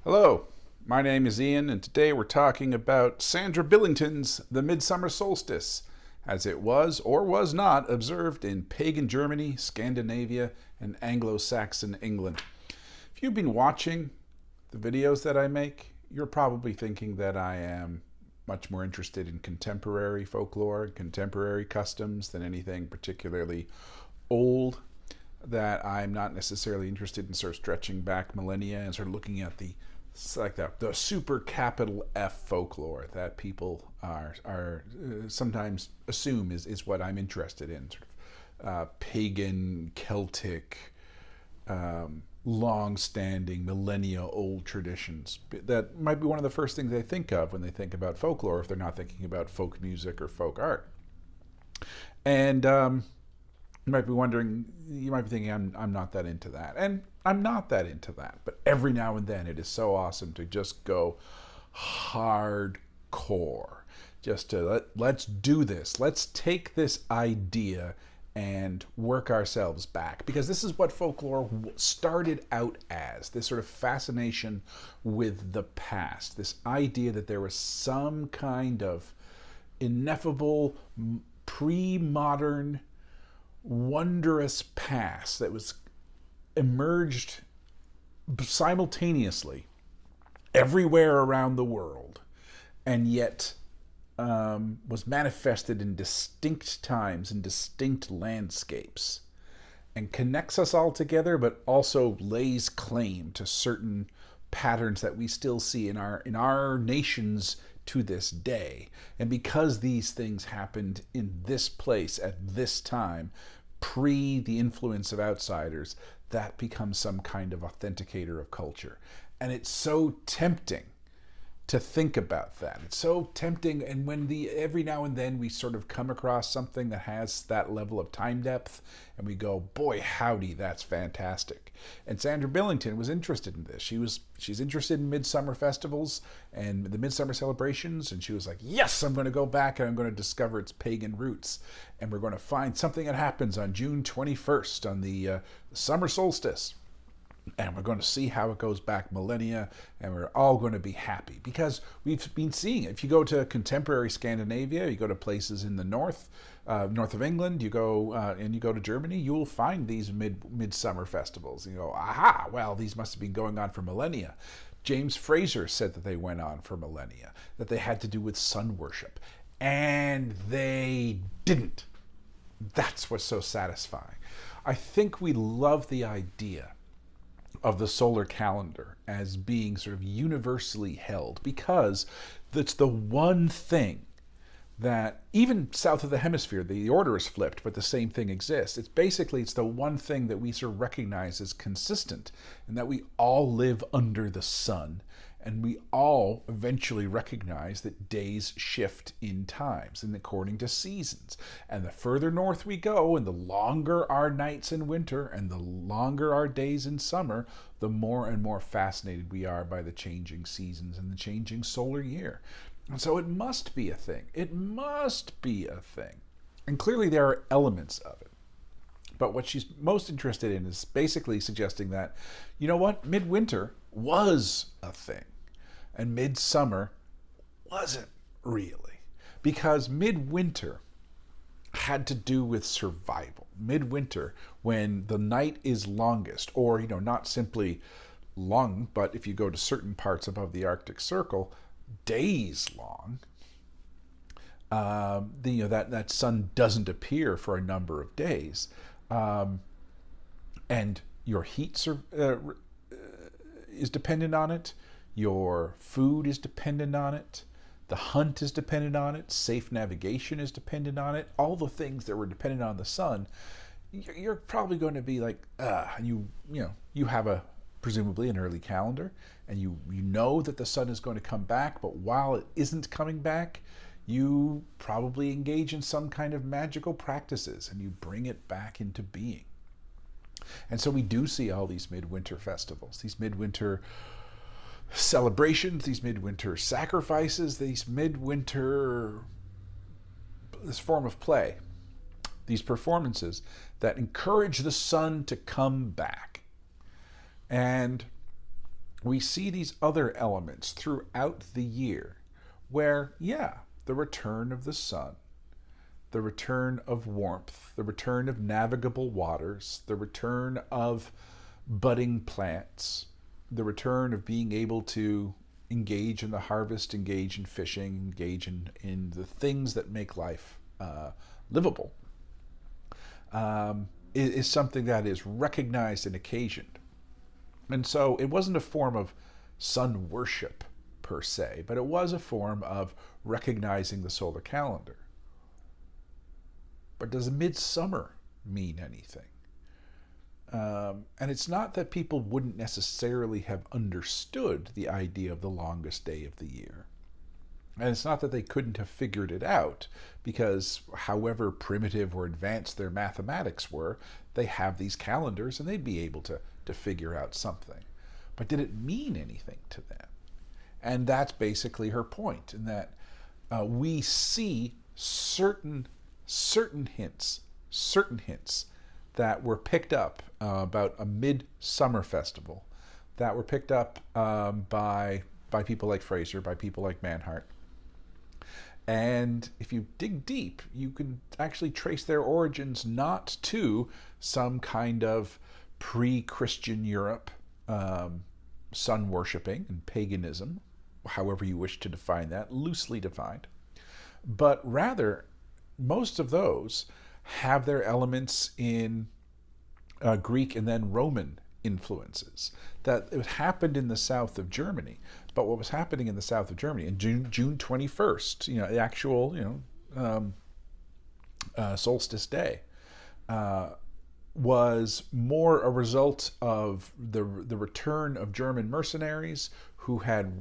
Hello, my name is Ian, and today we're talking about Sandra Billington's The Midsummer Solstice, as it was or was not observed in pagan Germany, Scandinavia, and Anglo-Saxon England. If you've been watching the videos that I make, you're probably thinking that I am much more interested in contemporary folklore, contemporary customs than anything particularly old, that I'm not necessarily interested in sort of stretching back millennia and sort of looking at the super capital F folklore that people are sometimes assume is what I'm interested in, sort of pagan, Celtic, long-standing, millennia-old traditions. That might be one of the first things they think of when they think about folklore, if they're not thinking about folk music or folk art. And you might be wondering, you might be thinking, I'm not that into that. And I'm not that into that. But every now and then it is so awesome to just go hardcore. Just to let's do this. Let's take this idea and work ourselves back. Because this is what folklore started out as, this sort of fascination with the past. This idea that there was some kind of ineffable, pre-modern, wondrous past that was emerged simultaneously everywhere around the world, and yet was manifested in distinct times and distinct landscapes, and connects us all together, but also lays claim to certain patterns that we still see in our nations to this day. And because these things happened in this place at this time, pre the influence of outsiders, that becomes some kind of authenticator of culture. And it's so tempting to think about that. It's so tempting, and when every now and then we sort of come across something that has that level of time depth, and we go, boy howdy, that's fantastic. And Sandra Billington was interested in this. She's interested in midsummer festivals and the midsummer celebrations, and she was like, yes, I'm going to go back and I'm going to discover its pagan roots, and we're going to find something that happens on June 21st on the summer solstice. And we're going to see how it goes back millennia, and we're all going to be happy because we've been seeing it. If you go to contemporary Scandinavia, you go to places in the north of England, you go to Germany, you will find these midsummer festivals. You go, aha, well, these must have been going on for millennia. James Fraser said that they went on for millennia, that they had to do with sun worship, and they didn't. That's what's so satisfying. I think we love the idea of the solar calendar as being sort of universally held because that's the one thing that, even south of the hemisphere, the order is flipped, but the same thing exists. It's the one thing that we sort of recognize as consistent, and that we all live under the sun, and we all eventually recognize that days shift in times and according to seasons. And the further north we go, and the longer our nights in winter and the longer our days in summer, the more and more fascinated we are by the changing seasons and the changing solar year. And so it must be a thing. It must be a thing. And clearly there are elements of it. But what she's most interested in is basically suggesting that, you know what, midwinter was a thing, and midsummer wasn't really. Because midwinter had to do with survival. Midwinter, when the night is longest, or, not simply long, but if you go to certain parts above the Arctic Circle, days long, that sun doesn't appear for a number of days. And your heat is dependent on it. Your food is dependent on it. The hunt is dependent on it. Safe navigation is dependent on it. All the things that were dependent on the sun, you're probably going to be like, you have presumably an early calendar, and you know that the sun is going to come back, but while it isn't coming back, you probably engage in some kind of magical practices, and you bring it back into being. And so we do see all these midwinter festivals, these midwinter celebrations, these midwinter sacrifices, this form of play, these performances that encourage the sun to come back. And we see these other elements throughout the year where, yeah, the return of the sun, the return of warmth, the return of navigable waters, the return of budding plants, the return of being able to engage in the harvest, engage in fishing, engage in the things that make life livable, is something that is recognized and occasioned. And so it wasn't a form of sun worship per se, but it was a form of recognizing the solar calendar. But does midsummer mean anything? And it's not that people wouldn't necessarily have understood the idea of the longest day of the year. And it's not that they couldn't have figured it out, because however primitive or advanced their mathematics were, they have these calendars and they'd be able to figure out something. But did it mean anything to them? And that's basically her point, in that we see certain hints that were picked up about a midsummer festival, that were picked up by people like Fraser, by people like Manhart. And if you dig deep, you can actually trace their origins not to some kind of pre-Christian Europe sun worshipping and paganism, however you wish to define that, loosely defined, but rather most of those have their elements in Greek and then Roman influences. That it happened in the south of Germany, but what was happening in the south of Germany in June 21st, the actual solstice day, was more a result of the return of German mercenaries who had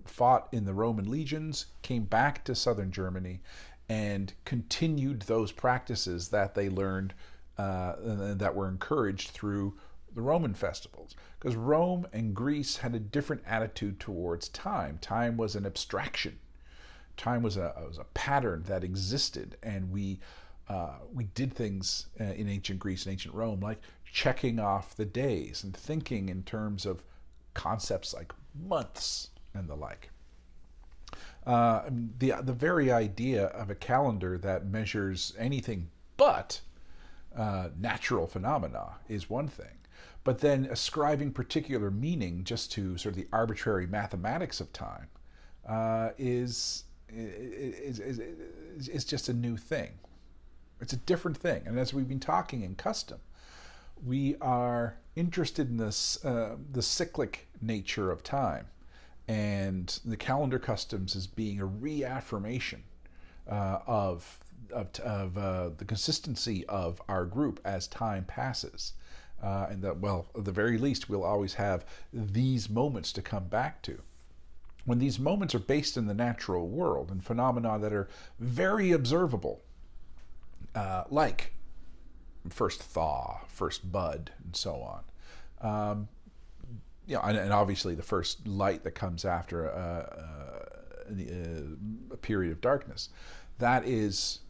fought in the Roman legions, came back to southern Germany, and continued those practices that they learned that were encouraged through the Roman festivals. Because Rome and Greece had a different attitude towards time. Time was an abstraction. Time was a pattern that existed, and we did things in ancient Greece and ancient Rome, like checking off the days and thinking in terms of concepts like months and the like. The very idea of a calendar that measures anything but natural phenomena is one thing, but then ascribing particular meaning just to sort of the arbitrary mathematics of time is just a new thing. It's a different thing. And as we've been talking in custom, we are interested in this the cyclic nature of time, and the calendar customs as being a reaffirmation of the consistency of our group as time passes. And that, well, at the very least, we'll always have these moments to come back to. When these moments are based in the natural world and phenomena that are very observable, like first thaw, first bud, and so on. And obviously the first light that comes after a period of darkness. That is,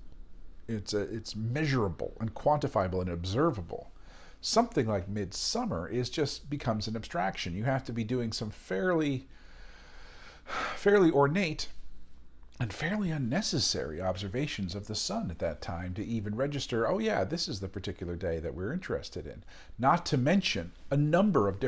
it's measurable and quantifiable and observable. Something like midsummer becomes an abstraction. You have to be doing some fairly ornate and fairly unnecessary observations of the sun at that time to even register, oh yeah, this is the particular day that we're interested in. Not to mention a number of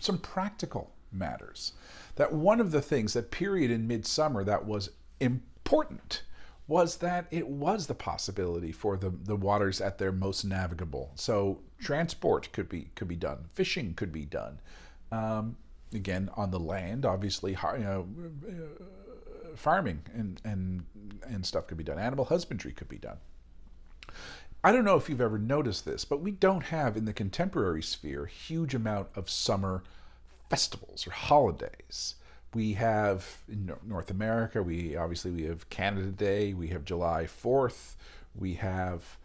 some practical matters. That one of the things, that period in midsummer that was important, was that it was the possibility for the waters at their most navigable. So transport could be done, fishing could be done. Again, on the land, obviously, farming and stuff could be done. Animal husbandry could be done. I don't know if you've ever noticed this, but we don't have in the contemporary sphere a huge amount of summer festivals or holidays. We have in North America, we have Canada Day, we have July 4th, we have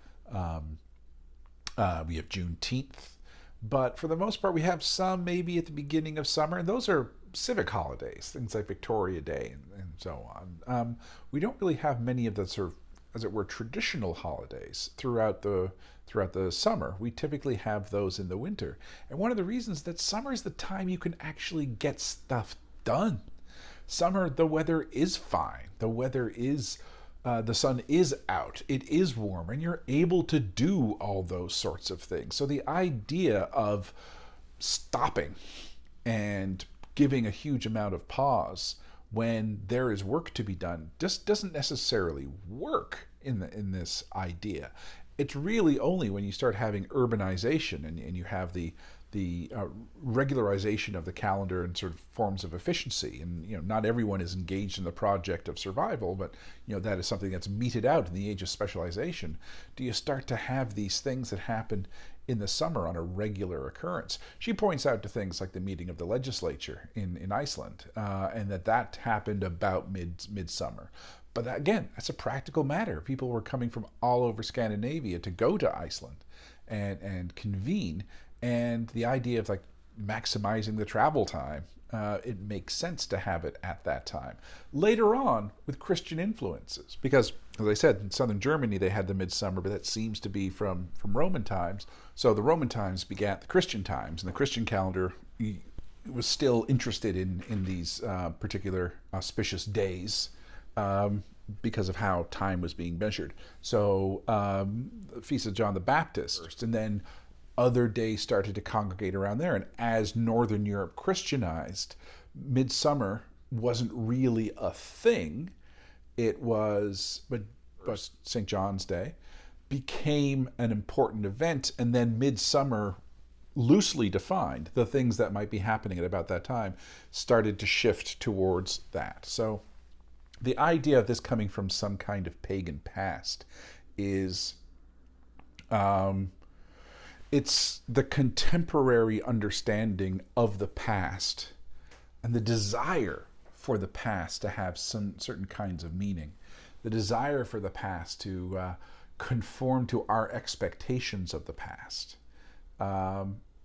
Juneteenth, but for the most part we have some maybe at the beginning of summer, and those are civic holidays, things like Victoria Day and so on. We don't really have many of the sort as it were, traditional holidays throughout the summer. We typically have those in the winter. And one of the reasons that summer is the time you can actually get stuff done. Summer, the weather is fine. The weather is, the sun is out. It is warm, and you're able to do all those sorts of things. So the idea of stopping and giving a huge amount of pause when there is work to be done just doesn't necessarily work in this idea. It's really only when you start having urbanization and you have the regularization of the calendar and sort of forms of efficiency, and not everyone is engaged in the project of survival, but that is something that's meted out in the age of specialization. Do you start to have these things that happen in the summer on a regular occurrence? She points out to things like the meeting of the legislature in Iceland, and that happened about midsummer. But again, that's a practical matter. People were coming from all over Scandinavia to go to Iceland and convene. And the idea of like maximizing the travel time, it makes sense to have it at that time. Later on, with Christian influences, because as I said, in southern Germany they had the midsummer, but that seems to be from Roman times. So the Roman times begat the Christian times, and the Christian calendar was still interested in these particular auspicious days. Because of how time was being measured. So the Feast of John the Baptist first, and then other days started to congregate around there. And as Northern Europe Christianized, midsummer wasn't really a thing. It was, but St. John's Day became an important event, and then midsummer, loosely defined, the things that might be happening at about that time, started to shift towards that. So the idea of this coming from some kind of pagan past is it's the contemporary understanding of the past and the desire for the past to have some certain kinds of meaning, the desire for the past to conform to our expectations of the past,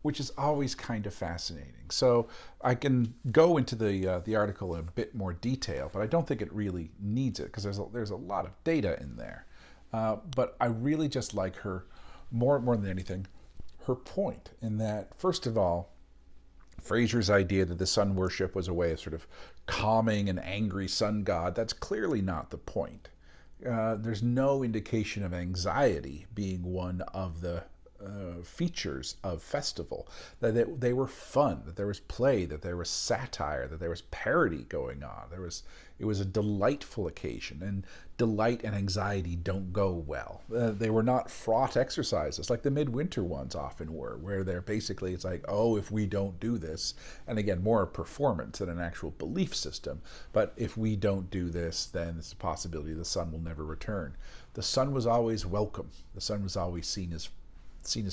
which is always kind of fascinating. So I can go into the article in a bit more detail, but I don't think it really needs it because there's a lot of data in there. But I really just like her more than anything, her point in that, first of all, Fraser's idea that the sun worship was a way of sort of calming an angry sun god, that's clearly not the point. There's no indication of anxiety being one of the features of festival, that they were fun, that there was play, that there was satire, that there was parody going on. It was a delightful occasion, and delight and anxiety don't go well. They were not fraught exercises like the midwinter ones often were, where they're basically, it's like, oh, if we don't do this, and again, more a performance than an actual belief system, but if we don't do this, then it's a possibility the sun will never return. The sun was always welcome. The sun was always seen as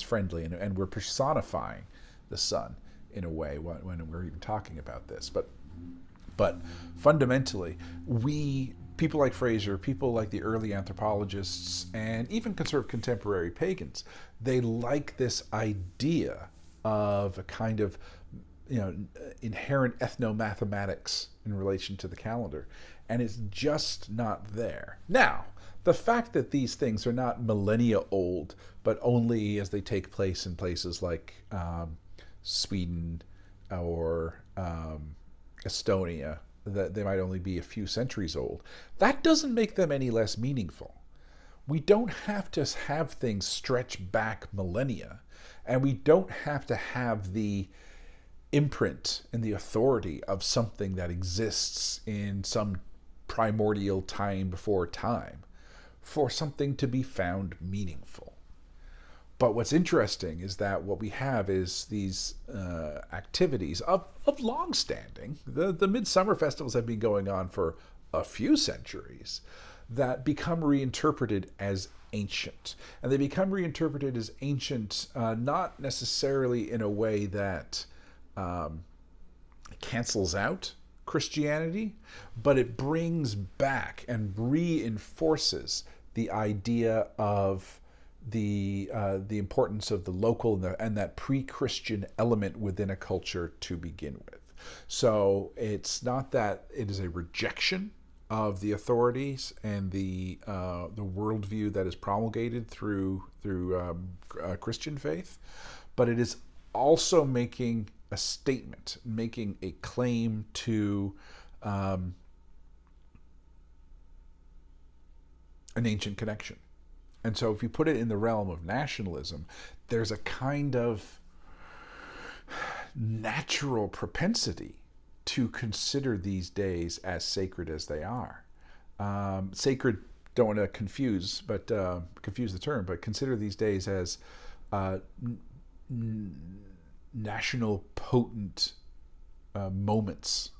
friendly, and we're personifying the sun in a way when we're even talking about this. But fundamentally, people like Fraser, people like the early anthropologists, and even sort of contemporary pagans, they like this idea of a kind of inherent ethnomathematics in relation to the calendar, and it's just not there. Now, the fact that these things are not millennia old, but only as they take place in places like Sweden or Estonia, that they might only be a few centuries old, that doesn't make them any less meaningful. We don't have to have things stretch back millennia, and we don't have to have the imprint and the authority of something that exists in some primordial time before time for something to be found meaningful. But what's interesting is that what we have is these activities of long standing. The midsummer festivals have been going on for a few centuries that become reinterpreted as ancient. And they become reinterpreted as ancient not necessarily in a way that cancels out Christianity, but it brings back and reinforces the idea of the importance of the local and that pre-Christian element within a culture to begin with. So it's not that it is a rejection of the authorities and the worldview that is promulgated through Christian faith, but it is also making a statement, making a claim to an ancient connection. And so if you put it in the realm of nationalism, there's a kind of natural propensity to consider these days as sacred as they are. Sacred, don't want to confuse the term, but consider these days as national potent moments.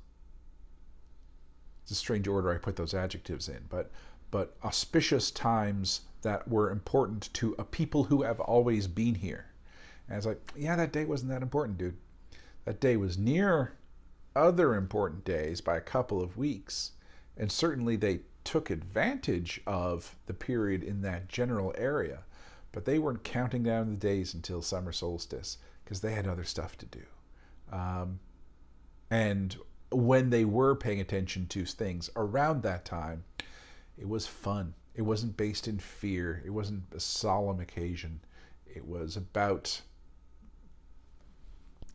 It's a strange order I put those adjectives in, but auspicious times that were important to a people who have always been here. And it's like, yeah, that day wasn't that important, dude. That day was near other important days by a couple of weeks. And certainly they took advantage of the period in that general area. But they weren't counting down the days until summer solstice because they had other stuff to do. And when they were paying attention to things around that time, it was fun. It wasn't based in fear. It wasn't a solemn occasion. It was about,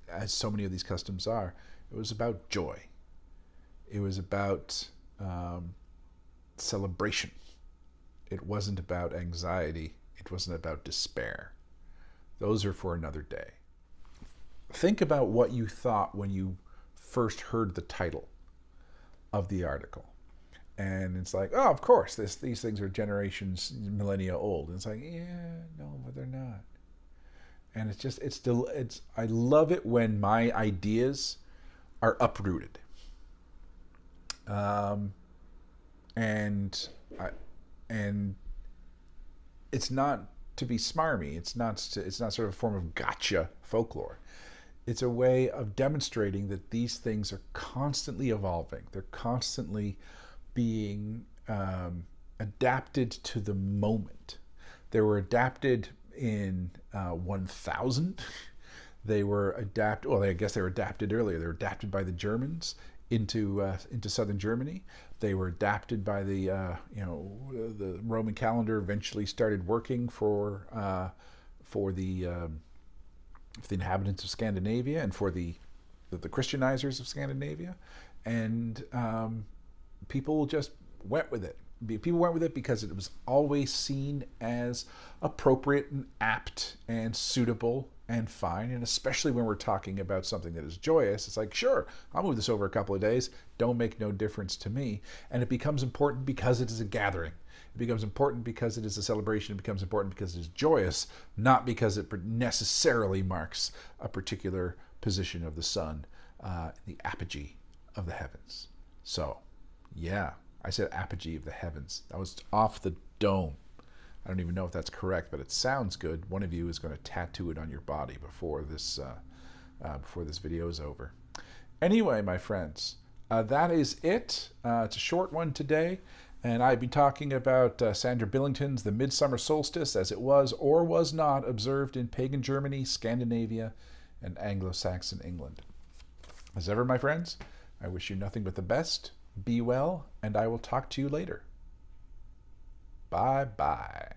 as so many of these customs are, it was about joy. It was about celebration. It wasn't about anxiety. It wasn't about despair. Those are for another day. Think about what you thought when you first heard the title of the article. And it's like, oh, of course, these things are generations, millennia old. And it's like, yeah, no, but they're not. And I love it when my ideas are uprooted. And it's not to be smarmy. It's not sort of a form of gotcha folklore. It's a way of demonstrating that these things are constantly evolving. They're constantly being adapted to the moment. They were adapted in 1000. They were adapted. Well, I guess they were adapted earlier. They were adapted by the Germans into southern Germany. They were adapted by the Roman calendar. Eventually, started working for the inhabitants of Scandinavia and for the Christianizers of Scandinavia, and people just went with it. People went with it because it was always seen as appropriate and apt and suitable and fine. And especially when we're talking about something that is joyous, it's like, sure, I'll move this over a couple of days. Don't make no difference to me. And it becomes important because it is a gathering. It becomes important because it is a celebration. It becomes important because it is joyous, not because it necessarily marks a particular position of the sun, the apogee of the heavens. So, yeah, I said apogee of the heavens. That was off the dome. I don't even know if that's correct, but it sounds good. One of you is going to tattoo it on your body before this video is over. Anyway, my friends, that is it. It's a short one today, and I've been talking about Sandra Billington's The Midsummer Solstice as it was or was not observed in pagan Germany, Scandinavia, and Anglo-Saxon England. As ever, my friends, I wish you nothing but the best. Be well, and I will talk to you later. Bye-bye.